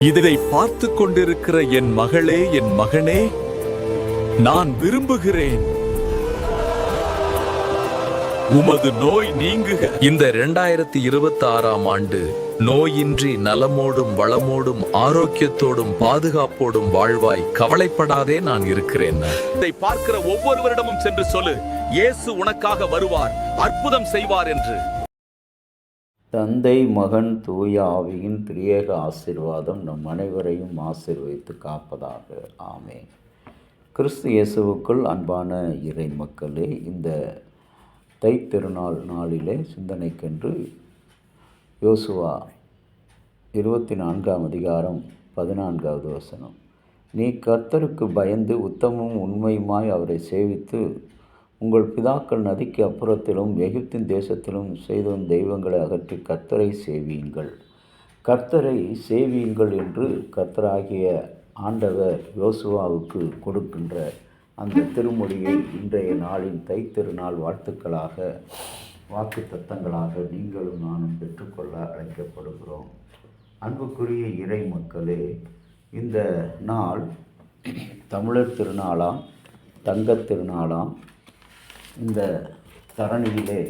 இதை பார்த்து கொண்டிருக்கிற என் மகளே, என் மகனே, நான் விரும்புகிறேன் உமது நோய் நீங்குக. இந்த 2026ஆம் ஆண்டு நோயின்றி நலமோடும் வளமோடும் ஆரோக்கியத்தோடும் பாதுகாப்போடும் வாழ்வாய். கவலைப்படாதே, நான் இருக்கிறேன். இதை பார்க்கிற ஒவ்வொருவரிடமும் சென்று சொல்லு, இயேசு உனக்காக வருவார், அற்புதம் செய்வார் என்று. தந்தை, மகன், தூய ஆவியின் திரியேக ஆசீர்வாதம் நம் அனைவரையும் ஆசீர்வதித்து காப்பதாக. ஆமென். கிறிஸ்து இயேசுவுக்குள் அன்பான இறை மக்களே, இந்த தைத்திருநாள் நாளிலே சிந்தனைக்கென்று யோசுவா 24ஆம் அதிகாரம் 14வது வசனம். நீ கர்த்தருக்கு பயந்து உத்தமும் உண்மையுமாய் அவரை சேவித்து உங்கள் பிதாக்கள் நதிக்கு அப்புறத்திலும் எகிப்தின் தேசத்திலும் செய்த தெய்வங்களை அகற்றி கர்த்தரை சேவியுங்கள். கர்த்தரை சேவியுங்கள் என்று கர்த்தராகிய ஆண்டவர் யோசுவாவுக்கு கொடுக்கின்ற அந்த திருமொழியை இன்றைய நாளின் தைத்திருநாள் வாழ்த்துக்களாக, வாக்கு தத்தங்களாக நீங்களும் நானும் பெற்றுக்கொள்ள அழைக்கப்படுகிறோம். அன்புக்குரிய இறை மக்களே, இந்த நாள் தமிழர் திருநாளாம், தங்கத் திருநாளாம். இந்த தரணியிலே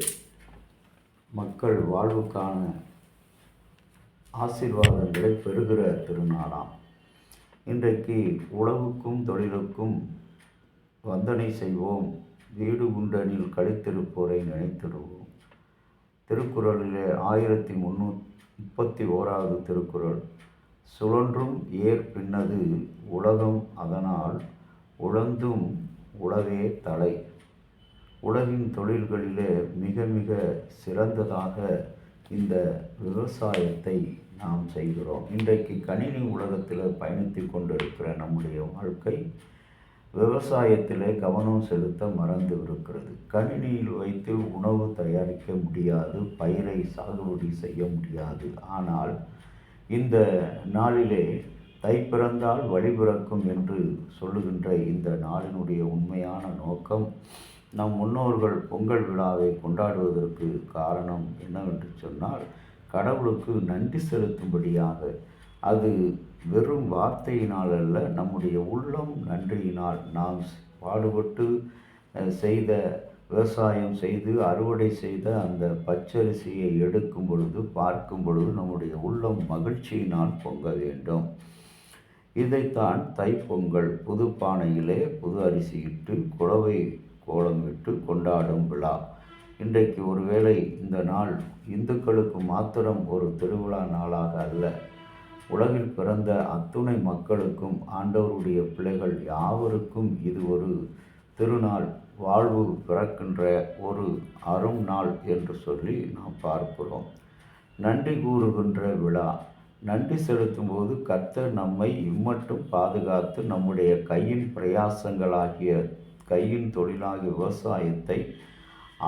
மக்கள் வாழ்வுக்கான ஆசீர்வாதங்களை பெறுகிற திருநாளாம். இன்றைக்கு உழவுக்கும் தொழிலுக்கும் வந்தனை செய்வோம், வீடு உண்டனில் கழித்திருப்போரை நினைத்திடுவோம். திருக்குறளிலே 1331வது திருக்குறள், சுழன்றும் ஏர் பின்னது உலகம் அதனால் உழந்தும் உழவே தலை. உலகின் தொழில்களிலே மிக மிக சிறந்ததாக இந்த விவசாயத்தை நாம் செய்கிறோம். இன்றைக்கு கணினி உலகத்தில் பயணித்து கொண்டிருக்கிற நம்முடைய வாழ்க்கை விவசாயத்திலே கவனம் செலுத்த மறந்து இருக்கிறது. கணினியில் வைத்து உணவு தயாரிக்க முடியாது, பயிரை சாகுபடி செய்ய முடியாது. ஆனால் இந்த நாளிலே தை பிறந்தால் வழி பிறக்கும் என்று சொல்லுகின்ற இந்த நாளினுடைய உண்மையான நோக்கம், நம் முன்னோர்கள் பொங்கல் விழாவை கொண்டாடுவதற்கு காரணம் என்னவென்று சொன்னால், கடவுளுக்கு நன்றி செலுத்தும்படியாக. அது வெறும் வார்த்தையினால் அல்ல, நம்முடைய உள்ளம் நன்றியினால். நாம் பாடுபட்டு செய்த விவசாயம் செய்து அறுவடை செய்த அந்த பச்சரிசியை எடுக்கும் பொழுது, பார்க்கும் பொழுது நம்முடைய உள்ளம் மகிழ்ச்சியினால் பொங்க வேண்டும். இதைத்தான் தைப்பொங்கல், புது பானையிலே புது அரிசியிட்டு குலவை கோலமிட்டு கொண்டாடும் விழா. இன்றைக்கு ஒருவேளை இந்த நாள் இந்துக்களுக்கு மாத்திரம் ஒரு திருவிழா நாளாக அல்ல, உலகில் பிறந்த அத்துணை மக்களுக்கும், ஆண்டவருடைய பிள்ளைகள் யாவருக்கும் இது ஒரு திருநாள், வாழ்வு பிறக்கின்ற ஒரு அரும் நாள் என்று சொல்லி நாம் பார்க்கிறோம். நன்றி கூறுகின்ற விழா. நன்றி செலுத்தும் போது கர்த்தர் நம்மை இம்மட்டும் பாதுகாத்து நம்முடைய கையின் பிரயாசங்களாகிய, கையின் தொழிலாகிய விவசாயத்தை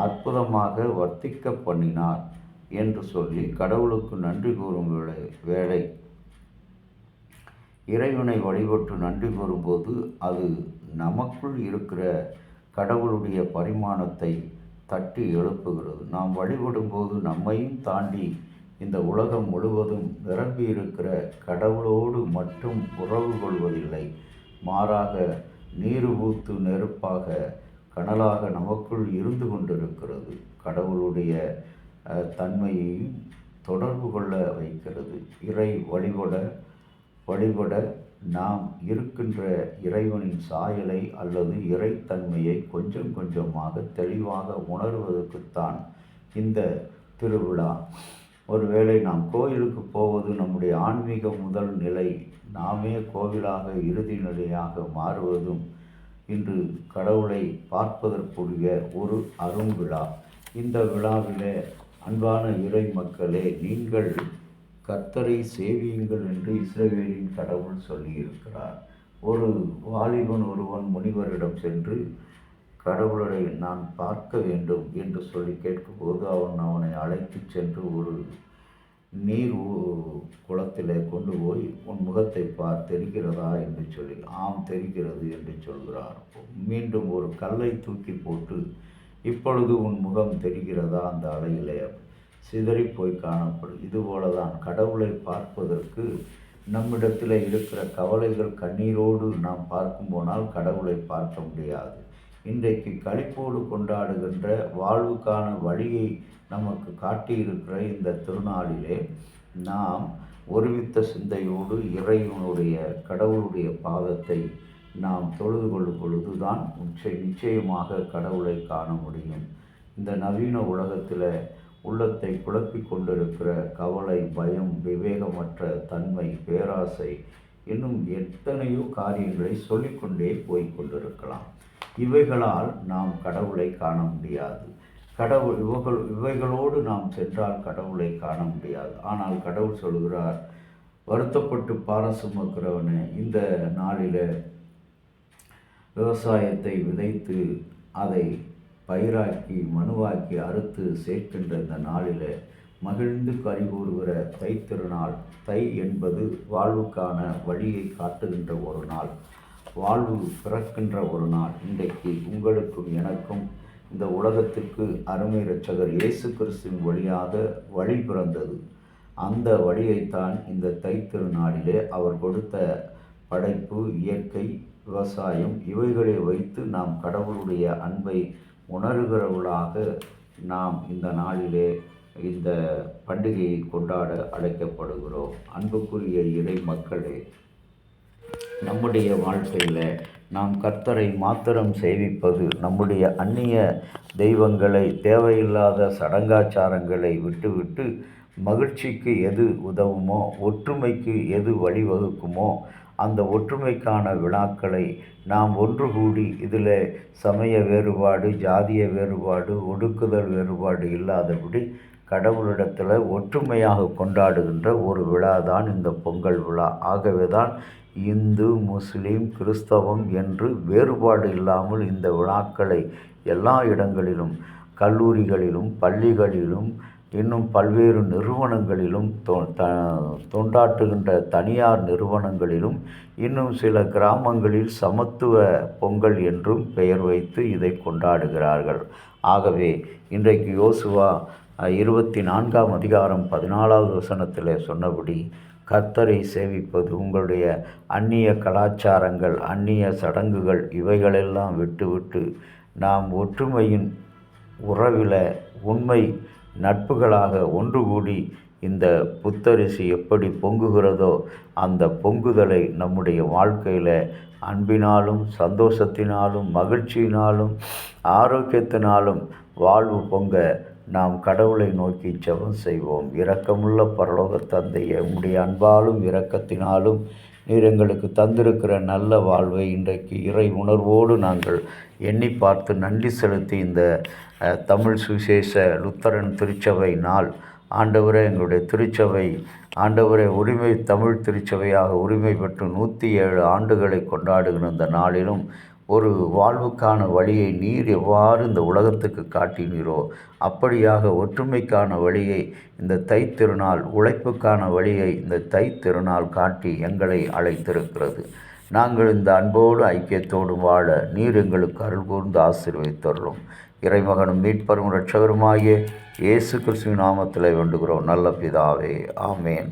அற்புதமாக வர்த்திக்க பண்ணினார் என்று சொல்லி கடவுளுக்கு நன்றி கூறும் வேளை இறைவனை வழிபட்டு நன்றி கூறும்போது அது நமக்குள் இருக்கிற கடவுளுடைய பரிமாணத்தை தட்டி எழுப்புகிறது. நாம் வழிபடும்போது நம்மையும் தாண்டி இந்த உலகம் முழுவதும் நிரம்பி இருக்கிற கடவுளோடு மட்டும் உறவு கொள்வதில்லை, மாறாக நீர் ஊத்து நெருப்பாக, கனலாக நமக்குள் இருந்து கொண்டிருக்கிறது. கடவுளுடைய தன்மையையும் தொடர்பு கொள்ள வைக்கிறது. இறை வழிபட நாம் இருக்கின்ற இறைவனின் சாயலை அல்லது இறைத்தன்மையை கொஞ்சம் கொஞ்சமாக தெளிவாக உணர்வதற்குத்தான் இந்த திருவிழா. ஒருவேளை நாம் கோயிலுக்கு போவது நம்முடைய ஆன்மீக முதல் நிலை, நாமே கோவிலாக இறுதி நிலையாக மாறுவதும் இன்று கடவுளை பார்ப்பதற்குரிய ஒரு அரும் விழா. இந்த விழாவிலே அன்பான இறை மக்களே, நீங்கள் கர்த்தரை சேவியுங்கள் என்று இஸ்ரவேலின் கடவுள் சொல்லியிருக்கிறார். ஒரு வாலிபன் ஒருவன் முனிவரிடம் சென்று கடவுளை நான் பார்க்க வேண்டும் என்று சொல்லி கேட்கும்போது அவனை அழைத்து சென்று ஒரு நீர் குளத்திலே கொண்டு போய், உன் முகத்தை தெரிகிறதா என்று சொல்லி, ஆம் தெரிகிறது என்று சொல்கிறார். மீண்டும் ஒரு கல்லை தூக்கி போட்டு, இப்பொழுது உன் முகம் தெரிகிறதா அந்த அலையிலே சிதறி போய் காணப்படும். இதுபோல தான் கடவுளை பார்ப்பதற்கு நம்மிடத்தில் இருக்கிற கவலைகள் கண்ணீரோடு நாம் பார்க்கும் போனால் கடவுளை பார்க்க முடியாது. இன்றைக்கு களிப்போடு கொண்டாடுகின்ற வாழ்வுக்கான வழியை நமக்கு காட்டியிருக்கிற இந்த திருநாளிலே நாம் ஒருமித்த சிந்தையோடு இறைவனுடைய கடவுளுடைய பாதத்தை நாம் தொழுது கொள்ளும் பொழுதுதான் நிச்சயமாக கடவுளை காண முடியும். இந்த நவீன உலகத்தில் உள்ளத்தை குழப்பிக் கொண்டிருக்கிற கவலை, பயம், விவேகமற்ற தன்மை, பேராசை இன்னும் எத்தனையோ காரியங்களை சொல்லிக்கொண்டே போய்கொண்டிருக்கலாம். இவைகளால் நாம் கடவுளை காண முடியாது. இவைகளோடு நாம் சென்றால் கடவுளை காண முடியாது. ஆனால் கடவுள் சொல்கிறார், வருத்தப்பட்டு பாரம் சுமக்கிறவனே, இந்த நாளில் விவசாயத்தை விதைத்து அதை பயிராக்கி மனுவாக்கி அறுத்து சேர்க்கின்ற இந்த நாளில் மகிழ்ந்து கரிகூறுகிற தை திருநாள். தை என்பது வாழ்வுக்கான வழியை காட்டுகின்ற ஒரு நாள், வாழ்வு பிறக்கின்ற ஒரு நாள். இன்றைக்கு உங்களுக்கும் எனக்கும் இந்த உலகத்திற்கு அருமை இரட்சகர் இயேசு கிறிஸ்துவின் வழியாக வழி பிறந்தது. அந்த வழியைத்தான் இந்த தை திருநாளிலே அவர் கொடுத்த படைப்பு, இயற்கை, விவசாயம் இவைகளை வைத்து நாம் கடவுளுடைய அன்பை உணர்கிறவர்களாக நாம் இந்த நாளிலே இந்த பண்டிகையை கொண்டாட அழைக்கப்படுகிறோம். அன்புக்குரிய இறை மக்களே, நம்முடைய வாழ்க்கையில் நாம் கர்த்தரை மாத்திரம் சேவிப்பது, நம்முடைய அந்நிய தெய்வங்களை, தேவையில்லாத சடங்காச்சாரங்களை விட்டுவிட்டு மகிழ்ச்சிக்கு எது உதவுமோ, ஒற்றுமைக்கு எது வழிவகுக்குமோ அந்த ஒற்றுமைக்கான விழாக்களை நாம் ஒன்று கூடி இதில் சமய வேறுபாடு, ஜாதிய வேறுபாடு, ஒடுக்குதல் வேறுபாடு இல்லாதபடி கடவுளிடத்தில் ஒற்றுமையாக கொண்டாடுகின்ற ஒரு விழா தான் இந்த பொங்கல் விழா. ஆகவே தான் இந்து, முஸ்லீம், கிறிஸ்தவம் என்று வேறுபாடு இல்லாமல் இந்த விழாக்களை எல்லா இடங்களிலும், கல்லூரிகளிலும், பள்ளிகளிலும், இன்னும் பல்வேறு நிறுவனங்களிலும், தொண்டாற்றுகின்ற தனியார் நிறுவனங்களிலும், இன்னும் சில கிராமங்களில் சமத்துவ பொங்கல் என்றும் பெயர் வைத்து இதை கொண்டாடுகிறார்கள். ஆகவே இன்றைக்கு யோசுவா 24ஆம் அதிகாரம் 14வது வசனத்தில் சொன்னபடி கர்த்தரை சேவிப்பது, உங்களுடைய அந்நிய கலாச்சாரங்கள், அந்நிய சடங்குகள் இவைகளெல்லாம் விட்டுவிட்டு நாம் ஒற்றுமையின் உறவில் உண்மை நட்புகளாக ஒன்று கூடி இந்த புத்தரிசி எப்படி பொங்குகிறதோ அந்த பொங்குதலை நம்முடைய வாழ்க்கையில் அன்பினாலும், சந்தோஷத்தினாலும், மகிழ்ச்சியினாலும், ஆரோக்கியத்தினாலும் வாழ்வு பொங்க நாம் கடவுளை நோக்கி ஜெபம் செய்வோம். இரக்கமுள்ள பரலோக தந்தையே, உம்முடைய அன்பாலும் இரக்கத்தினாலும் நீர் எங்களுக்கு தந்திருக்கிற நல்ல வாழ்வை இன்றைக்கு இறை உணர்வோடு நாங்கள் எண்ணி பார்த்து நன்றி செலுத்தி இந்த தமிழ் சுவிசேஷ லுத்தரன் திருச்சபை நாள், ஆண்டவரே, எங்களுடைய திருச்சபை ஆண்டவரே தமிழ் திருச்சபையாக உரிமை பெற்று 107 ஆண்டுகளை கொண்டாடுகிற இந்த நாளிலும் ஒரு வாழ்வுக்கான வழியை நீர் எவ்வாறு இந்த உலகத்துக்கு காட்டினீரோ அப்படியாக ஒற்றுமைக்கான வழியை இந்த தை திருநாள், உழைப்புக்கான வழியை இந்த தை திருநாள் காட்டி எங்களை அழைத்திருக்கிறது. நாங்கள் இந்த அன்போடு ஐக்கியத்தோடு வாழ நீர் எங்களுக்கு அருள் கூர்ந்து ஆசீர்வதித்தருளும். இறைமகனும் மீட்பரும் இரட்சகருமாகிய இயேசு கிறிஸ்துவின் நாமத்தில் வேண்டுகிறோம் நல்ல பிதாவே, ஆமேன்.